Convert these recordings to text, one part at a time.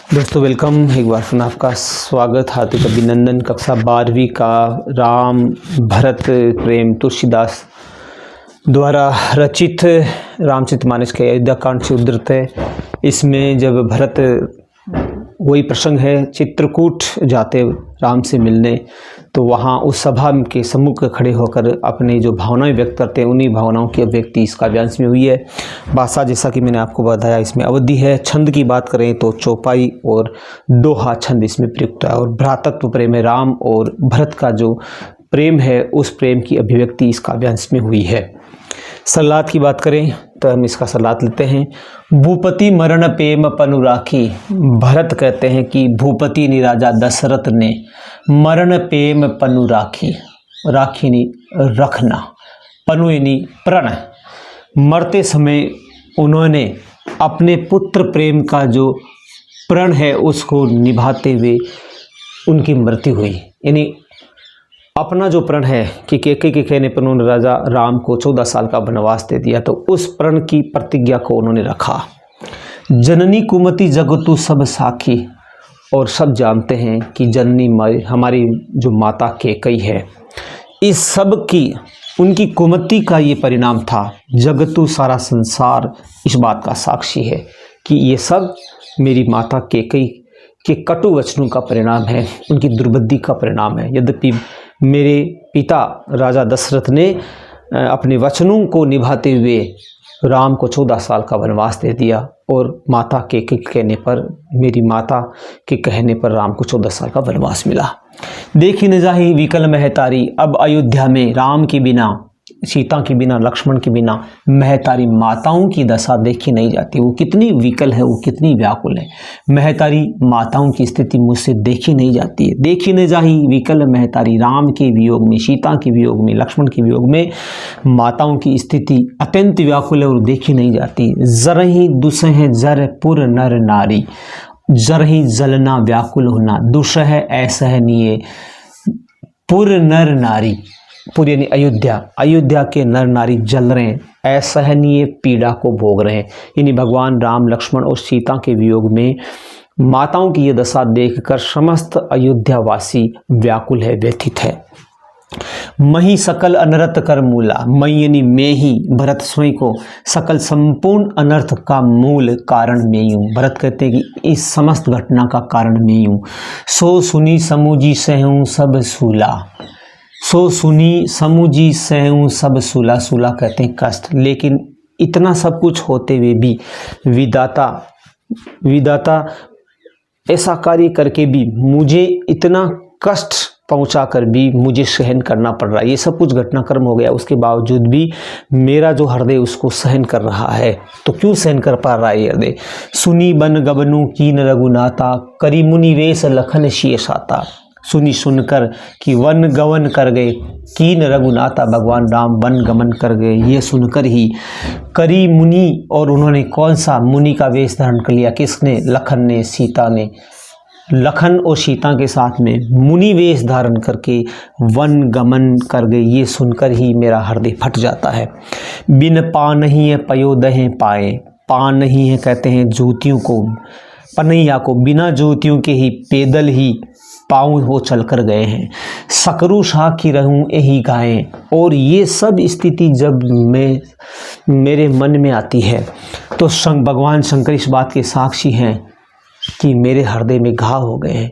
दोस्तों वेलकम, एक बार फिर आपका स्वागत, हार्दिक अभिनंदन। कक्षा 12वीं का राम भरत प्रेम तुलसीदास द्वारा रचित रामचरितमानस के अयोध्या कांड से उद्धृत है। इसमें जब भरत, वही प्रसंग है, चित्रकूट जाते राम से मिलने, तो वहाँ उस सभा के सम्मुख खड़े होकर अपनी जो भावनाएं व्यक्त करते हैं, उन्हीं भावनाओं की अभिव्यक्ति इस काव्यांश में हुई है। भाषा जैसा कि मैंने आपको बताया इसमें अवधि है। छंद की बात करें तो चौपाई और दोहा छंद इसमें प्रयुक्त है। और भ्रातृत्व प्रेम है, राम और भरत का जो प्रेम है उस प्रेम की अभिव्यक्ति इस काव्यांश में हुई है। सलात की बात करें तो हम इसका सलात लेते हैं। भूपति मरण प्रेम पनु राखी। भरत कहते हैं कि भूपति ने, राजा दशरथ ने मरण प्रेम पनु राखी, राखी ने रखना, पनु यानी प्रण, मरते समय उन्होंने अपने पुत्र प्रेम का जो प्रण है उसको निभाते हुए उनकी मृत्यु हुई। यानी अपना जो प्रण है कि कैकेयी के कहने पर उन्होंने राजा राम को 14 साल का वनवास दे दिया, तो उस प्रण की प्रतिज्ञा को उन्होंने रखा। जननी कुमति जगतु सब साखी। और सब जानते हैं कि जननी हमारी जो माता कैकेयी है, इस सब की, उनकी कुमति का ये परिणाम था। जगतु सारा संसार इस बात का साक्षी है कि ये सब मेरी माता कैकेयी के कटु वचनों का परिणाम है, उनकी दुर्बुद्धि का परिणाम है। यद्यपि मेरे पिता राजा दशरथ ने अपने वचनों को निभाते हुए राम को 14 साल का वनवास दे दिया, और माता के कहने पर, मेरी माता के कहने पर राम को 14 साल का वनवास मिला। देखी न जाही विकल महतारी। अब अयोध्या में राम के बिना, सीता के बिना, लक्ष्मण के बिना महतारी माताओं की दशा देखी नहीं जाती। वो कितनी विकल है, वो कितनी व्याकुल है। महतारी माताओं की स्थिति मुझसे देखी नहीं जाती है। देखी न जाही विकल महतारी। राम के वियोग में, सीता के वियोग में, लक्ष्मण के वियोग में माताओं की स्थिति अत्यंत व्याकुल है और देखी नहीं जाती। जरही दुसह जर पुर नर नारी। जरही जलना, व्याकुल होना, दुसह असहनीय, पुर नर नारी, पुर यानी अयोध्या, अयोध्या के नर नारी जल रहे हैं, असहनीय पीड़ा को भोग रहे हैं। यानी भगवान राम, लक्ष्मण और सीता के वियोग में माताओं की ये दशा देखकर समस्त अयोध्यावासी व्याकुल है, व्यथित है। मही सकल अनर्थ कर मूला। मई यानी मैं ही, भरत स्वयं को, सकल संपूर्ण अनर्थ का मूल कारण मैं हूँ। भरत कहते हैं कि इस समस्त घटना का कारण मैं हूँ। सो सुनी समूजी सहूँ सब सूला। सो सुनी समूजी सहूँ सब सूला। सूला कहते हैं कष्ट। लेकिन इतना सब कुछ होते हुए भी विधाता ऐसा कार्य करके भी मुझे इतना कष्ट पहुंचाकर भी मुझे सहन करना पड़ रहा है। ये सब कुछ घटनाक्रम हो गया, उसके बावजूद भी मेरा जो हृदय उसको सहन कर रहा है। तो क्यों सहन कर पा रहा है ये हृदय? सुनी बन गबनु कीन रघुनाथा। करी मुनि वेश लखन शेषाता। सुनी सुनकर कि वन गमन कर गए, कीन रघुनाथा, भगवान राम वन गमन कर गए, ये सुनकर ही करी मुनि, और उन्होंने कौन सा मुनि का वेश धारण कर लिया? किसने? लखन ने, सीता ने। लखन और सीता के साथ में मुनि वेश धारण करके वन गमन कर गए, ये सुनकर ही मेरा हृदय फट जाता है। बिन पा नहीं है पयोदह पाए। पा नहीं है कहते हैं जूतियों को, पनैया को। बिना जूतियों के ही, पैदल ही पाँव वो चल कर गए हैं। सकरू शाह की रहूं यही गाएं। और ये सब स्थिति जब मेरे मन में आती है तो भगवान शंकर इस बात के साक्षी हैं कि मेरे हृदय में घाव हो गए हैं,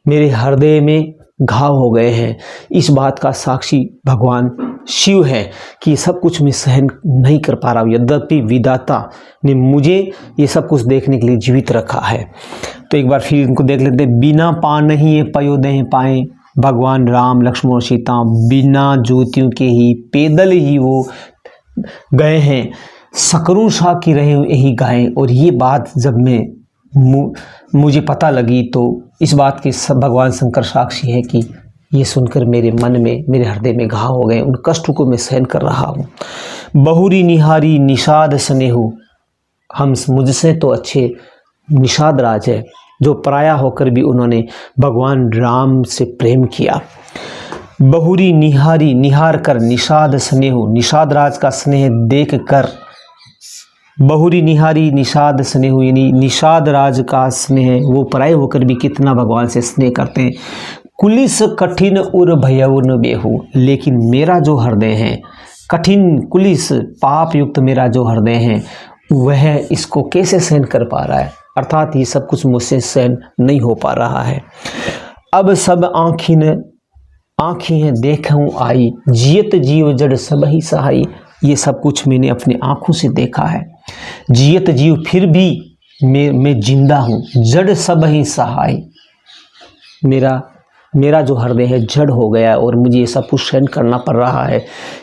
मेरे हृदय में घाव हो गए हैं। इस बात का साक्षी भगवान शिव है कि ये सब कुछ मैं सहन नहीं कर पा रहा हूँ। यद्यपि विधाता ने मुझे ये सब कुछ देखने के लिए जीवित रखा है। तो एक बार फिर इनको देख लेते हैं। बिना पा नहीं है पयोदय पाए। भगवान राम, लक्ष्मण और सीता बिना ज्योतियों के ही, पैदल ही वो गए हैं। सकरू शाह की रहे यही गाएं। और ये बात जब मुझे पता लगी तो इस बात के सब भगवान शंकर साक्षी है कि ये सुनकर मेरे मन में, मेरे हृदय में घाव हो गए। उन कष्टों को मैं सहन कर रहा हूँ। बहुरी निहारी निषाद स्नेहु। हम मुझसे तो अच्छे निषाद राज है, जो पराया होकर भी उन्होंने भगवान राम से प्रेम किया। बहुरी निहारी, निहार कर, निषाद स्नेहु, निषाद राज का स्नेह देख कर बहुरी निहारी निषाद स्नेह, यानी निषाद राज का स्नेह, वो पराये होकर भी कितना भगवान से स्नेह करते हैं। कुलिस कठिन उर भयउ न बेहू, लेकिन मेरा जो हृदय है, कठिन कुलिस पाप युक्त मेरा जो हृदय है, वह इसको कैसे सहन कर पा रहा है, अर्थात ये सब कुछ मुझसे सहन नहीं हो पा रहा है। अब सब आँखें देखूं आई, जियत जीव जड़ सब ही सहाई, ये सब कुछ मैंने अपनी आँखों से देखा है। जियत जीव, फिर भी मैं जिंदा हूँ, जड़ सब ही सहाय, मेरा जो हृदय है जड़ हो गया है और मुझे ये सब कुछ सहन करना पड़ रहा है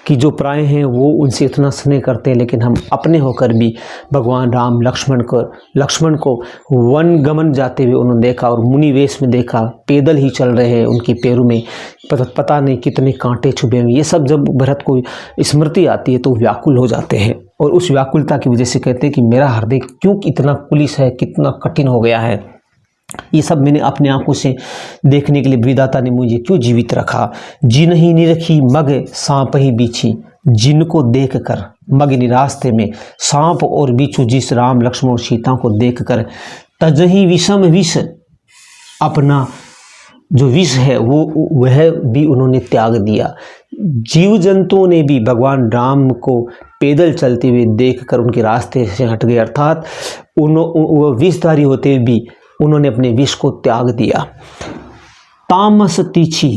कि जो पराये हैं वो उनसे इतना स्नेह करते हैं, लेकिन हम अपने होकर भी भगवान राम लक्ष्मण को वन गमन जाते हुए उन्होंने देखा और मुनि वेश में देखा, पैदल ही चल रहे हैं, उनके पैरों में पता नहीं कितने कांटे छुपे हुए। ये सब जब भरत को स्मृति आती है तो व्याकुल हो जाते हैं और उस व्याकुलता की वजह से कहते हैं कि मेरा हृदय क्यों इतना कुलिस है, कितना कठिन हो गया है। ये सब मैंने अपने आंखों से देखने के लिए विधाता ने मुझे क्यों जीवित रखा। जिन ही निरखी मग सांप ही बीछी, जिनको देखकर मग रास्ते में सांप और बिच्छू, जिस राम लक्ष्मण और सीता को देखकर तजही विषम विष, अपना जो विष है वह भी उन्होंने त्याग दिया। जीव जंतुओं ने भी भगवान राम को पैदल चलते हुए देखकर उनके रास्ते से हट गए, अर्थात वो विषधारी होते हुए भी उन्होंने अपने विष को त्याग दिया। तामस तीछी,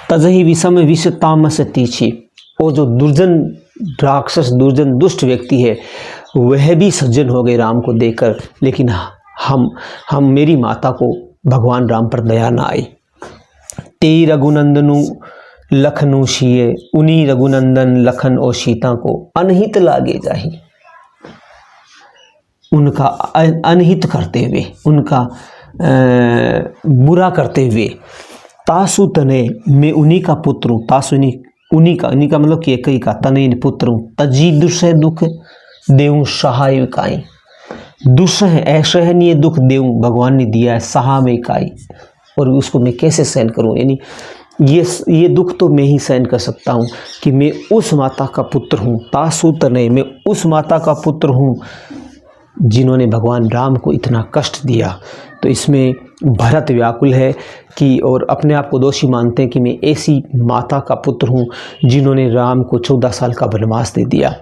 तजही विषम विष तामस तीछी, और जो दुर्जन राक्षस, दुर्जन दुष्ट व्यक्ति है वह भी सज्जन हो गए राम को देखकर, लेकिन हम मेरी माता को भगवान राम पर दया न आई। ते रघुनंदनु लखनु शिये, उन्हीं रघुनंदन लखन और सीता को अनहित लागे जाही, उनका अनहित करते हुए, उनका बुरा करते हुए। तासु तने, मैं उन्हीं का पुत्र हूँ, तासु उन्हीं का मतलब कि एक ही का, तने पुत्र हूँ। तजी दुसह दुख देऊँ सहाय काई, दुसह असहनीय दुख देऊँ भगवान ने दिया है, सहा में काई, और उसको मैं कैसे सहन करूँ। यानी ये दुख तो मैं ही सहन कर सकता हूँ कि मैं उस माता का पुत्र हूँ। तासु तने, मैं उस माता का पुत्र हूँ जिन्होंने भगवान राम को इतना कष्ट दिया। तो इसमें भरत व्याकुल है कि और अपने आप को दोषी मानते हैं कि मैं ऐसी माता का पुत्र हूँ जिन्होंने राम को 14 साल का वनवास दे दिया।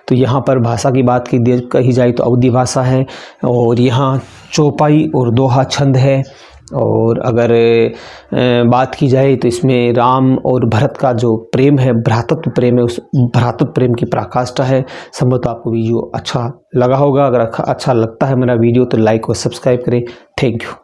तो यहाँ पर भाषा की बात कही जाए तो अवधी भाषा है और यहाँ चौपाई और दोहा छंद है। और अगर बात की जाए तो इसमें राम और भरत का जो प्रेम है, भ्रातृत्व प्रेम है, उस भ्रातृत्व प्रेम की पराकाष्ठा है। संभवतः आपको वीडियो अच्छा लगा होगा। अगर अच्छा लगता है मेरा वीडियो तो लाइक और सब्सक्राइब करें। Thank you.